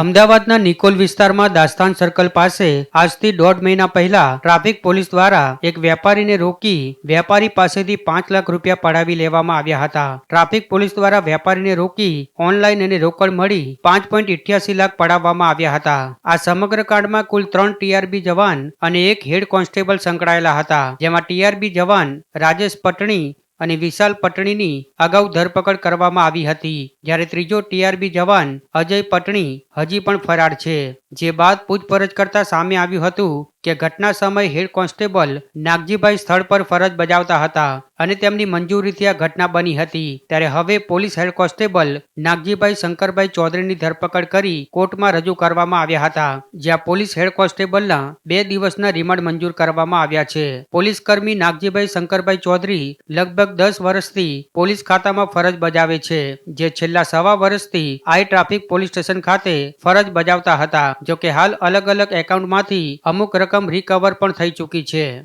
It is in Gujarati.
અમદાવાદના નિકોલ વિસ્તારમાં દાસ્તાન સર્કલ પાસે આજથી 1.5 મહિના પહેલા ટ્રાફિક પોલીસ દ્વારા એક વેપારીને રોકી વેપારી પાસેથી 5 લાખ રૂપિયા પડાવી લેવામાં આવ્યા હતા. ટ્રાફિક પોલીસ દ્વારા વેપારીને રોકી ઓનલાઈન અને રોકડ મળી 5.88 લાખ પડાવવામાં આવ્યા હતા. આ સમગ્ર કાંડમાં કુલ 3 ટીઆરબી જવાન અને એક હેડ કોન્સ્ટેબલ સંકળાયેલા હતા, જેમાં ટીઆરબી જવાન રાજેશ પટણી અને વિશાલ પટણીની અગાઉ ધરપકડ કરવામાં આવી હતી, જ્યારે ત્રીજો ટીઆરબી જવાન અજય પટણી હજી પણ ફરાર છે. જે બાદ પૂછપરછ કરતા સામે આવ્યું હતું કે ઘટના સમયે હેડ કોન્સ્ટેબલ નાગજીભાઈ સ્થળ પર ફરજ બજાવતા હતા અને તેમની મંજૂરીથી આ ઘટના બની હતી. ત્યારે હવે police head constable Nagjibhai Shankarbhai ચૌધરીની ધરપકડ કરી કોર્ટમાં રજૂ કરવામાં આવ્યા હતા, જ્યાં પોલીસ હેડ કોન્સ્ટેબલના 2 દિવસના રિમાન્ડ મંજૂર કરવામાં આવ્યા છે. પોલીસ કર્મી નાગજીભાઈ શંકરભાઈ ચૌધરી લગભગ 10 વર્ષથી પોલીસ ખાતામાં ફરજ બજાવે છે, જે છેલ્લા 1.25 વર્ષથી આઈ ટ્રાફિક પોલીસ સ્ટેશન ખાતે ફરજ બજાવતા હતા. જો કે હાલ અલગ અલગ એકાઉન્ટમાંથી અમુક રકમ રિકવર પણ થઈ ચૂકી છે.